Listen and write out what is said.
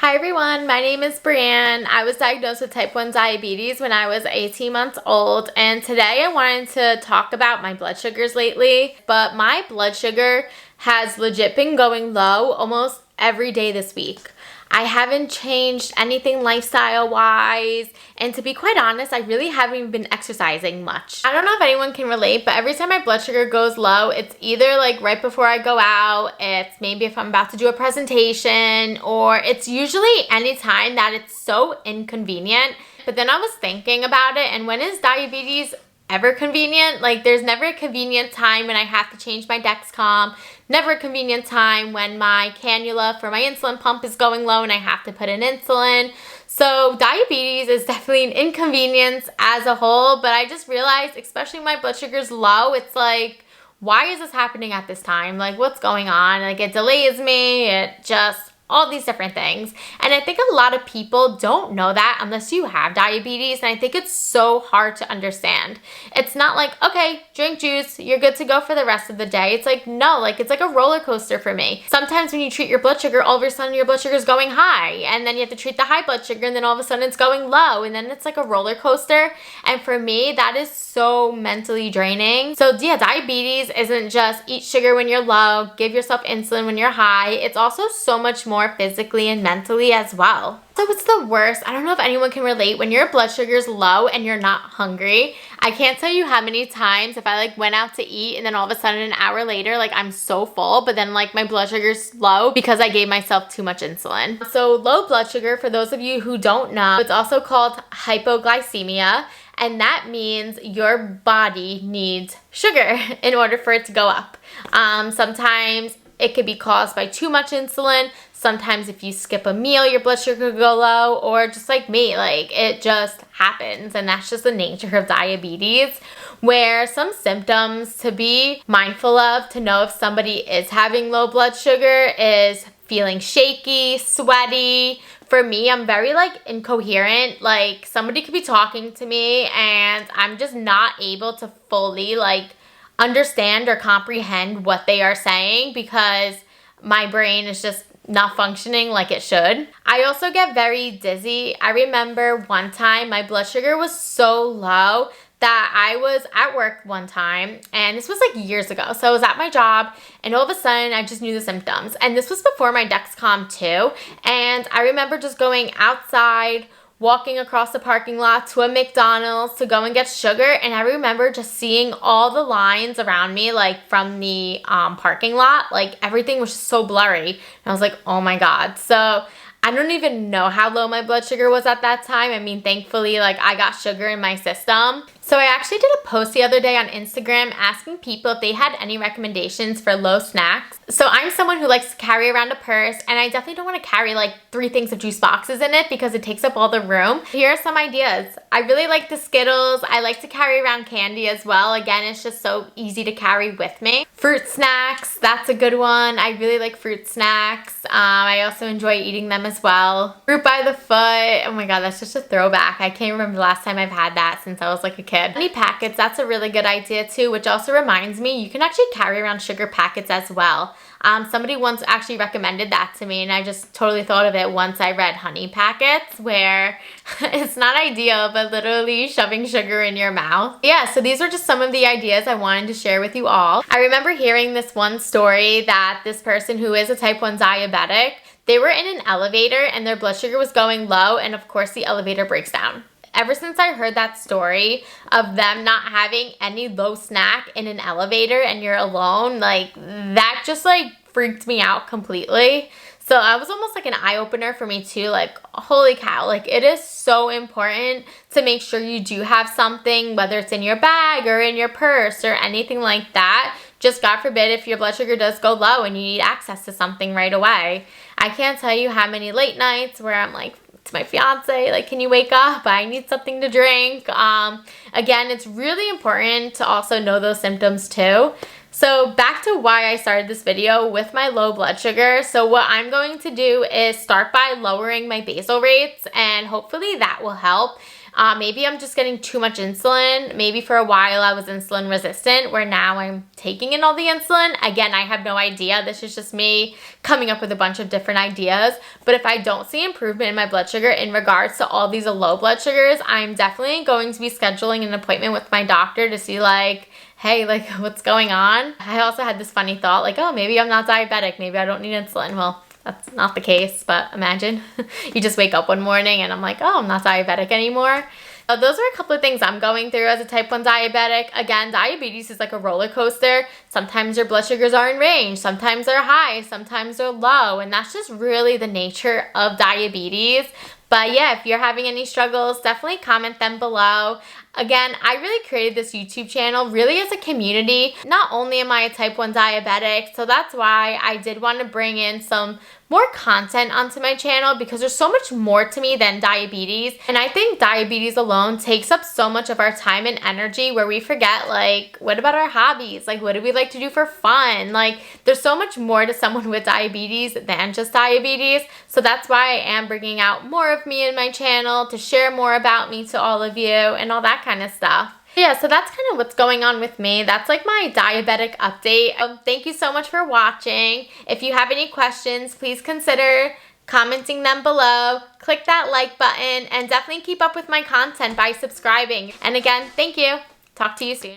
Hi everyone, my name is Breanne. I was diagnosed with type 1 diabetes when I was 18 months old, and today I wanted to talk about my blood sugars lately. But my blood sugar has legit been going low almost every day this week. I haven't changed anything lifestyle-wise, and to be quite honest, I really haven't even been exercising much. I don't know if anyone can relate, but every time my blood sugar goes low, it's either like right before I go out, it's maybe if I'm about to do a presentation, or it's usually any time that it's so inconvenient. But then I was thinking about it, and when is diabetes ever convenient? Like, there's never a convenient time when I have to change my Dexcom, never a convenient time when my cannula for my insulin pump is going low and I have to put in insulin. So diabetes is definitely an inconvenience as a whole, but I just realized, especially when my blood sugar's low, it's like, why is this happening at this time? Like, what's going on? Like, it delays me, it just, all these different things. And I think a lot of people don't know that unless you have diabetes, and I think it's so hard to understand. It's not like, okay, drink juice, you're good to go for the rest of the day. It's like, no, like it's like a roller coaster for me. Sometimes when you treat your blood sugar, all of a sudden your blood sugar is going high, and then you have to treat the high blood sugar, and then all of a sudden it's going low, and then it's like a roller coaster. And for me, that is so mentally draining. So yeah, diabetes isn't just eat sugar when you're low, give yourself insulin when you're high. It's also so much more physically and mentally as well. So what's the worst? I don't know if anyone can relate when your blood sugar is low and you're not hungry. I can't tell you how many times if I like went out to eat and then all of a sudden an hour later, like I'm so full, but then like my blood sugar's low because I gave myself too much insulin. So low blood sugar, for those of you who don't know, it's also called hypoglycemia. And that means your body needs sugar in order for it to go up. Sometimes it could be caused by too much insulin. Sometimes if you skip a meal, your blood sugar could go low, or just like me, like it just happens. And that's just the nature of diabetes, where some symptoms to be mindful of to know if somebody is having low blood sugar is feeling shaky, sweaty. For me, I'm very like incoherent. Like somebody could be talking to me and I'm just not able to fully like understand or comprehend what they are saying because my brain is just not functioning like it should. I also get very dizzy. I remember one time my blood sugar was so low that I was at work one time, and this was like years ago. So I was at my job and all of a sudden I just knew the symptoms. And this was before my Dexcom too. And I remember just going outside, walking across the parking lot to a McDonald's to go and get sugar. And I remember just seeing all the lines around me, like from the parking lot, like everything was just so blurry. And I was like, oh my God. So I don't even know how low my blood sugar was at that time. I mean, thankfully, like I got sugar in my system. So I actually did a post the other day on Instagram asking people if they had any recommendations for low snacks. So I'm someone who likes to carry around a purse, and I definitely don't want to carry like 3 things of juice boxes in it because it takes up all the room. Here are some ideas. I really like the Skittles. I like to carry around candy as well. Again, it's just so easy to carry with me. Fruit snacks, that's a good one. I really like fruit snacks. I also enjoy eating them as well. Fruit by the foot. Oh my God, that's just a throwback. I can't remember the last time I've had that since I was like a kid. Honey packets, that's a really good idea too, which also reminds me, you can actually carry around sugar packets as well. Somebody once actually recommended that to me, and I just totally thought of it once I read honey packets, where it's not ideal, but literally shoving sugar in your mouth. Yeah, so these are just some of the ideas I wanted to share with you all. I remember hearing this one story that this person who is a type 1 diabetic, they were in an elevator and their blood sugar was going low, and of course the elevator breaks down. Ever since I heard that story of them not having any low snack in an elevator and you're alone, like that just like freaked me out completely. So that was almost like an eye-opener for me too, like holy cow, like it is so important to make sure you do have something, whether it's in your bag or in your purse or anything like that. Just God forbid if your blood sugar does go low and you need access to something right away. I can't tell you how many late nights where I'm like, to my fiance, like, can you wake up? I need something to drink. Again, it's really important to also know those symptoms too. So back to why I started this video with my low blood sugar. So what I'm going to do is start by lowering my basal rates, and hopefully that will help. Maybe I'm just getting too much insulin. Maybe for a while I was insulin resistant, where now I'm taking in all the insulin. Again, I have no idea. This is just me coming up with a bunch of different ideas. But if I don't see improvement in my blood sugar in regards to all these low blood sugars, I'm definitely going to be scheduling an appointment with my doctor to see like, hey, like what's going on? I also had this funny thought like, oh, maybe I'm not diabetic. Maybe I don't need insulin. Well, that's not the case, but imagine you just wake up one morning and I'm like, oh, I'm not diabetic anymore. So those are a couple of things I'm going through as a type 1 diabetic. Again, diabetes is like a roller coaster. Sometimes your blood sugars are in range, sometimes they're high, sometimes they're low, and that's just really the nature of diabetes. But yeah, if you're having any struggles, definitely comment them below. Again, I really created this YouTube channel really as a community. Not only am I a type 1 diabetic, so that's why I did want to bring in some more content onto my channel, because there's so much more to me than diabetes. And I think diabetes alone takes up so much of our time and energy, where we forget, like, what about our hobbies? Like, what do we like to do for fun? Like, there's so much more to someone with diabetes than just diabetes. So that's why I am bringing out more of me in my channel, to share more about me to all of you and all that kind of stuff. Yeah, so that's kind of what's going on with me. That's like my diabetic update. Thank you so much for watching. If you have any questions, please consider commenting them below. Click that like button and definitely keep up with my content by subscribing. And again, thank you. Talk to you soon.